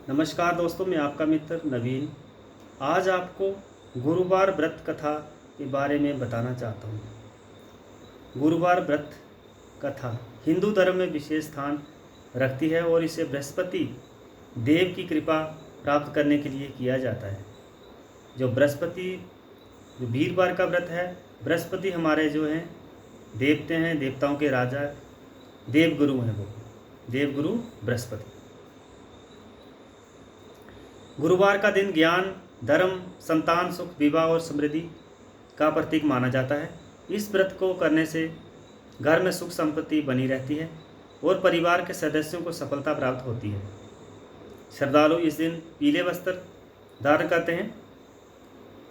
नमस्कार दोस्तों, मैं आपका मित्र नवीन। आज आपको गुरुवार व्रत कथा के बारे में बताना चाहता हूँ। गुरुवार व्रत कथा हिंदू धर्म में विशेष स्थान रखती है और इसे बृहस्पति देव की कृपा प्राप्त करने के लिए किया जाता है। जो वीरवार का व्रत है, बृहस्पति हमारे जो हैं देवते हैं, देवताओं के राजा, देवगुरु हैं। वो देवगुरु बृहस्पति। गुरुवार का दिन ज्ञान, धर्म, संतान सुख, विवाह और समृद्धि का प्रतीक माना जाता है। इस व्रत को करने से घर में सुख संपत्ति बनी रहती है और परिवार के सदस्यों को सफलता प्राप्त होती है। श्रद्धालु इस दिन पीले वस्त्र धारण करते हैं,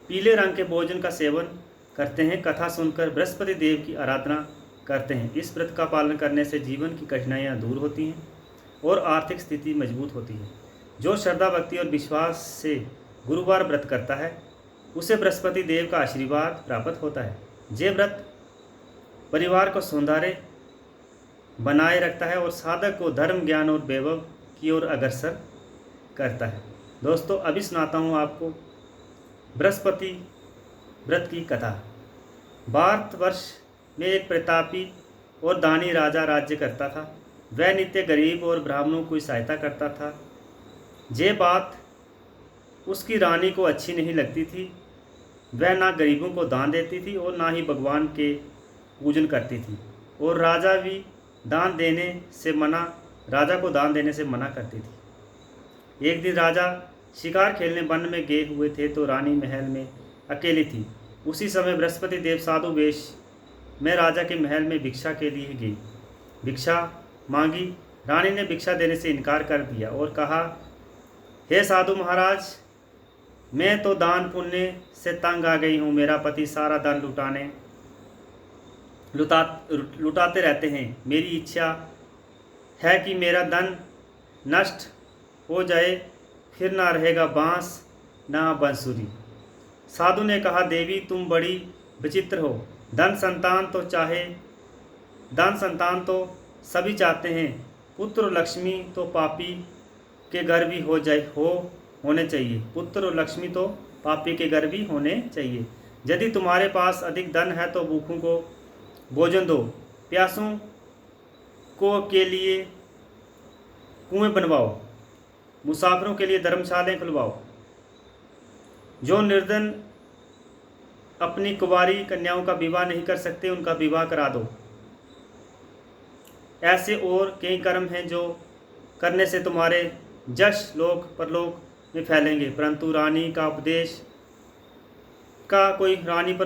पीले रंग के भोजन का सेवन करते हैं, कथा सुनकर बृहस्पति देव की आराधना करते हैं। इस व्रत का पालन करने से जीवन की कठिनाइयाँ दूर होती हैं और आर्थिक स्थिति मजबूत होती है। जो श्रद्धा, भक्ति और विश्वास से गुरुवार व्रत करता है उसे बृहस्पति देव का आशीर्वाद प्राप्त होता है। ये व्रत परिवार को सौंदर्य बनाए रखता है और साधक को धर्म, ज्ञान और वैभव की ओर अग्रसर करता है। दोस्तों, अभी सुनाता हूँ आपको बृहस्पति व्रत की कथा। भारतवर्ष में एक प्रतापी और दानी राजा राज्य करता था। वह नित्य गरीब और ब्राह्मणों की सहायता करता था। ये बात उसकी रानी को अच्छी नहीं लगती थी। वह ना गरीबों को दान देती थी और ना ही भगवान के पूजन करती थी, और राजा को दान देने से मना करती थी। एक दिन राजा शिकार खेलने वन में गए हुए थे तो रानी महल में अकेली थी। उसी समय बृहस्पति देव साधु वेश में राजा के महल में भिक्षा के लिए गई। भिक्षा मांगी। रानी ने भिक्षा देने से इनकार कर दिया और कहा, हे साधु महाराज, मैं तो दान पुण्य से तंग आ गई हूँ। मेरा पति सारा धन लुटाते रहते हैं। मेरी इच्छा है कि मेरा धन नष्ट हो जाए, फिर ना रहेगा बांस ना बंसुरी। साधु ने कहा, देवी तुम बड़ी विचित्र हो। धन संतान तो सभी चाहते हैं, पुत्र और लक्ष्मी तो पापी के घर भी होने चाहिए। पुत्र और लक्ष्मी तो पापी के घर भी होने चाहिए। यदि तुम्हारे पास अधिक धन है तो भूखों को भोजन दो, प्यासों को के लिए कुएं बनवाओ, मुसाफिरों के लिए धर्मशालाएं खुलवाओ। जो निर्धन अपनी कुंवारी कन्याओं का विवाह नहीं कर सकते, उनका विवाह करा दो। ऐसे और कई कर्म हैं जो करने से तुम्हारे जश लोक परलोक में फैलेंगे, परंतु रानी पर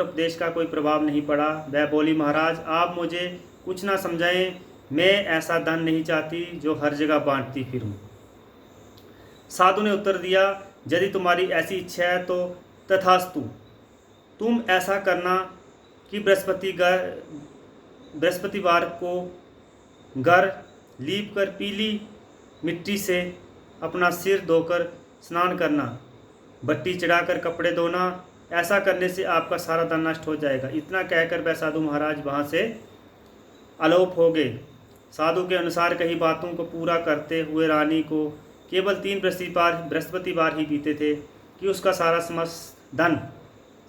उपदेश का कोई प्रभाव नहीं पड़ा। वह बोली, महाराज आप मुझे कुछ ना समझाएं, मैं ऐसा धन नहीं चाहती जो हर जगह बांटती फिरूं। साधु ने उत्तर दिया, यदि तुम्हारी ऐसी इच्छा है तो तथास्तु। तुम ऐसा करना कि बृहस्पतिवार को घर लीप कर पीली मिट्टी से अपना सिर धोकर स्नान करना, बत्ती चढ़ाकर कपड़े धोना। ऐसा करने से आपका सारा धन नष्ट हो जाएगा। इतना कहकर वह साधु महाराज वहाँ से अलोप हो गए। साधु के अनुसार कही बातों को पूरा करते हुए रानी को केवल 3 बृहस्पतिवार ही बीते थे कि उसका सारा समस्त धन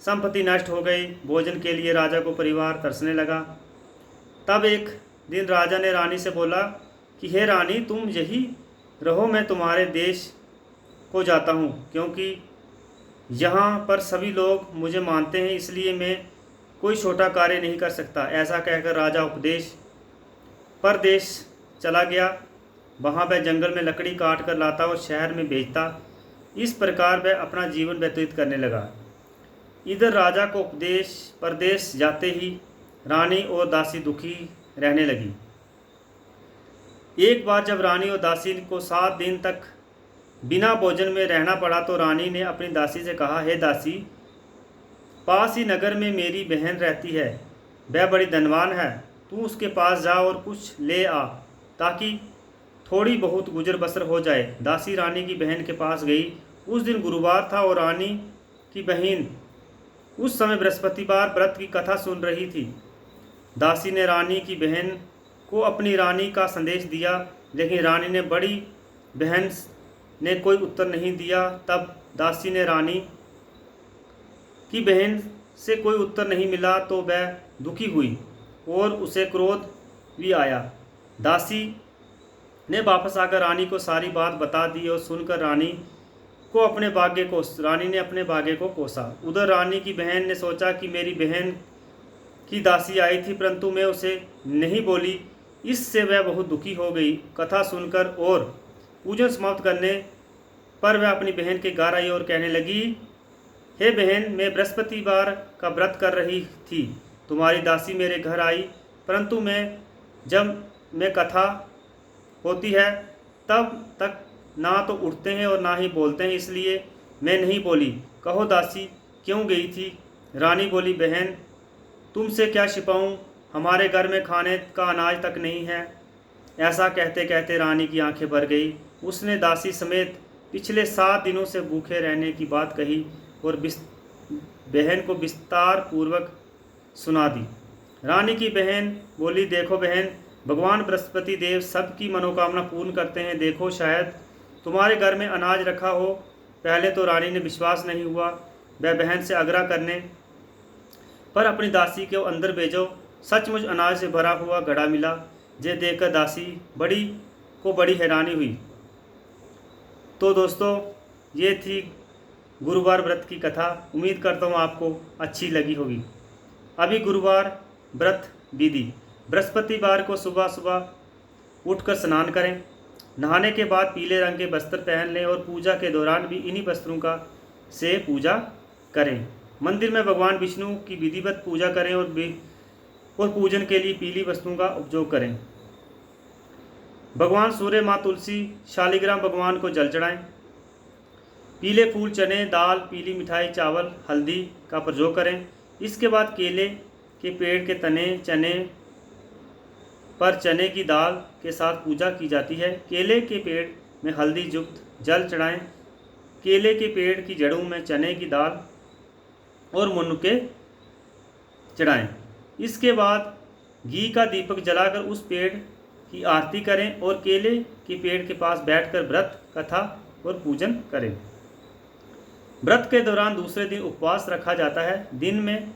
संपत्ति नष्ट हो गई। भोजन के लिए राजा को परिवार तरसने लगा। तब एक दिन राजा ने रानी से बोला कि हे रानी, तुम यही रहो, मैं तुम्हारे देश को जाता हूँ, क्योंकि यहाँ पर सभी लोग मुझे मानते हैं, इसलिए मैं कोई छोटा कार्य नहीं कर सकता। ऐसा कहकर राजा परदेश चला गया। वहाँ वह जंगल में लकड़ी काट कर लाता और शहर में बेचता। इस प्रकार वह अपना जीवन व्यतीत करने लगा। इधर राजा को परदेश जाते ही रानी और दासी दुखी रहने लगी। एक बार जब रानी और दासी को 7 दिन तक बिना भोजन में रहना पड़ा तो रानी ने अपनी दासी से कहा, हे दासी, पास ही नगर में मेरी बहन रहती है, वह बड़ी धनवान है। तू उसके पास जा और कुछ ले आ ताकि थोड़ी बहुत गुजर बसर हो जाए। दासी रानी की बहन के पास गई। उस दिन गुरुवार था और रानी की बहन उस समय बृहस्पतिवार व्रत की कथा सुन रही थी। दासी ने रानी की बहन को अपनी रानी का संदेश दिया, लेकिन रानी ने बड़ी बहन ने कोई उत्तर नहीं दिया। तब दासी ने रानी की बहन से कोई उत्तर नहीं मिला तो वह दुखी हुई और उसे क्रोध भी आया। दासी ने वापस आकर रानी को सारी बात बता दी और सुनकर रानी ने अपने भाग्य को कोसा। उधर रानी की बहन ने सोचा कि मेरी बहन की दासी आई थी परंतु मैं उसे नहीं बोली, इससे वह बहुत दुखी हो गई। कथा सुनकर और पूजन समाप्त करने पर वह अपनी बहन के घर आई और कहने लगी, हे बहन, मैं बृहस्पतिवार का व्रत कर रही थी, तुम्हारी दासी मेरे घर आई, परंतु जब मैं कथा होती है तब तक ना तो उठते हैं और ना ही बोलते हैं, इसलिए मैं नहीं बोली। कहो दासी क्यों गई थी? रानी बोली, बहन तुमसे क्या छिपाऊं, हमारे घर में खाने का अनाज तक नहीं है। ऐसा कहते कहते रानी की आंखें भर गई। उसने दासी समेत पिछले 7 दिनों से भूखे रहने की बात कही और बहन को विस्तार पूर्वक सुना दी। रानी की बहन बोली, देखो बहन, भगवान बृहस्पति देव सबकी मनोकामना पूर्ण करते हैं। देखो शायद तुम्हारे घर में अनाज रखा हो। पहले तो रानी ने विश्वास नहीं हुआ। वह बहन से आग्रह करने पर अपनी दासी को अंदर भेजो। सचमुच अनाज से भरा हुआ घड़ा मिला। ये देखकर दासी बड़ी हैरानी हुई। तो दोस्तों, ये थी गुरुवार व्रत की कथा। उम्मीद करता हूँ आपको अच्छी लगी होगी। अभी गुरुवार व्रत विधि: बृहस्पतिवार को सुबह सुबह उठकर स्नान करें। नहाने के बाद पीले रंग के वस्त्र पहन लें और पूजा के दौरान भी इन्हीं वस्त्रों से पूजा करें। मंदिर में भगवान विष्णु की विधिवत पूजा करें और पूजन के लिए पीली वस्तुओं का उपयोग करें। भगवान सूर्य, माँ तुलसी, शालिग्राम भगवान को जल चढ़ाएं। पीले फूल, चने, दाल, पीली मिठाई, चावल, हल्दी का प्रयोग करें। इसके बाद केले के पेड़ के तने चने पर चने की दाल के साथ पूजा की जाती है। केले के पेड़ में हल्दी युक्त जल चढ़ाएं। केले के पेड़ की जड़ों में चने की दाल और मुनके चढ़ाएं। इसके बाद घी का दीपक जलाकर उस पेड़ की आरती करें और केले के पेड़ के पास बैठकर व्रत कथा और पूजन करें। व्रत के दौरान दूसरे दिन उपवास रखा जाता है। दिन में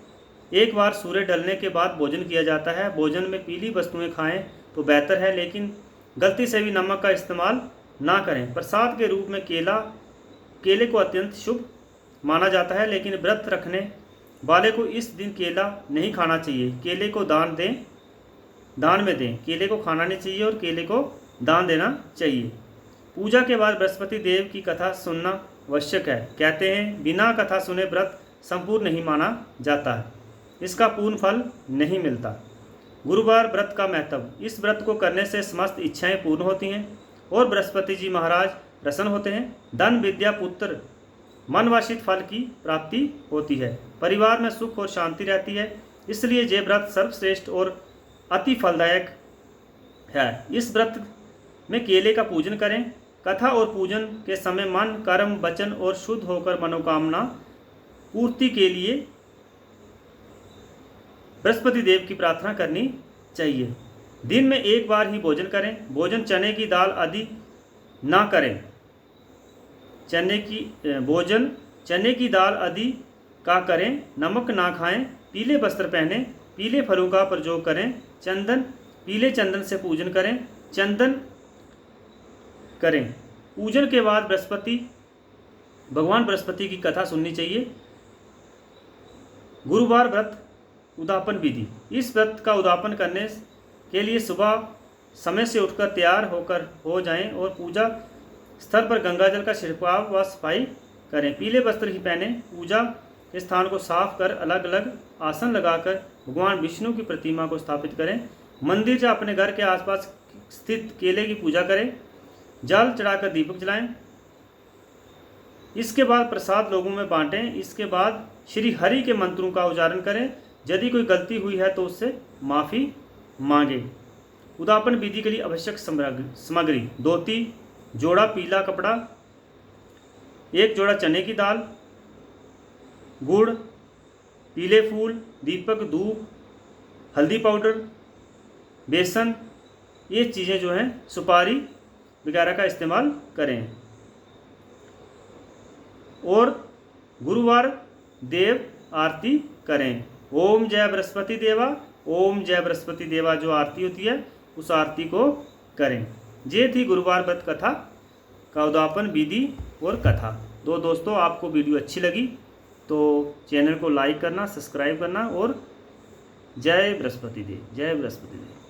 एक बार सूर्य ढलने के बाद भोजन किया जाता है। भोजन में पीली वस्तुएं खाएं तो बेहतर है, लेकिन गलती से भी नमक का इस्तेमाल ना करें। प्रसाद के रूप में केले को अत्यंत शुभ माना जाता है, लेकिन व्रत रखने वाले को इस दिन केला नहीं खाना चाहिए। केले को दान में दें। केले को खाना नहीं चाहिए और केले को दान देना चाहिए। पूजा के बाद बृहस्पति देव की कथा सुनना आवश्यक है। कहते हैं बिना कथा सुने व्रत संपूर्ण नहीं माना जाता है, इसका पूर्ण फल नहीं मिलता। गुरुवार व्रत का महत्व: इस व्रत को करने से समस्त इच्छाएं पूर्ण होती हैं और बृहस्पति जी महाराज प्रसन्न होते हैं। धन, विद्या, पुत्र, मनवांछित फल की प्राप्ति होती है। परिवार में सुख और शांति रहती है। इसलिए ये व्रत सर्वश्रेष्ठ और अति फलदायक है। इस व्रत में केले का पूजन करें। कथा और पूजन के समय मन, कर्म, वचन और शुद्ध होकर मनोकामना पूर्ति के लिए बृहस्पति देव की प्रार्थना करनी चाहिए। दिन में एक बार ही भोजन करें। भोजन चने की दाल आदि ना करें। चने की दाल आदि का करें। नमक ना खाएं। पीले वस्त्र पहने। पीले फलों का प्रयोग करें। पीले चंदन से पूजन करें। पूजन के बाद भगवान बृहस्पति की कथा सुननी चाहिए। गुरुवार व्रत उद्यापन विधि: इस व्रत का उद्यापन करने के लिए सुबह समय से उठकर तैयार हो जाएं और पूजा स्थल पर गंगाजल का छिड़काव व सफाई करें। पीले वस्त्र ही पहने। पूजा स्थान को साफ कर अलग अलग आसन लगाकर भगवान विष्णु की प्रतिमा को स्थापित करें। मंदिर या अपने घर के आसपास स्थित केले की पूजा करें। जल चढ़ाकर दीपक जलाएं। इसके बाद प्रसाद लोगों में बांटें। इसके बाद श्री हरि के मंत्रों का उच्चारण करें। यदि कोई गलती हुई है तो उससे माफ़ी मांगे। उद्यापन विधि के लिए आवश्यक सामग्री: धोती, जोड़ा पीला कपड़ा, 1 जोड़ा चने की दाल, गुड़, पीले फूल, दीपक, धूप, हल्दी पाउडर, बेसन, ये चीज़ें जो हैं, सुपारी वगैरह का इस्तेमाल करें। और गुरुवार देव आरती करें। ओम जय बृहस्पति देवा, ओम जय बृहस्पति देवा जो आरती होती है उस आरती को करें। ये थी गुरुवार व्रत कथा का उद्यापन विधि और कथा। तो दोस्तों आपको वीडियो अच्छी लगी तो चैनल को लाइक करना, सब्सक्राइब करना और जय बृहस्पति देव, जय बृहस्पति देव।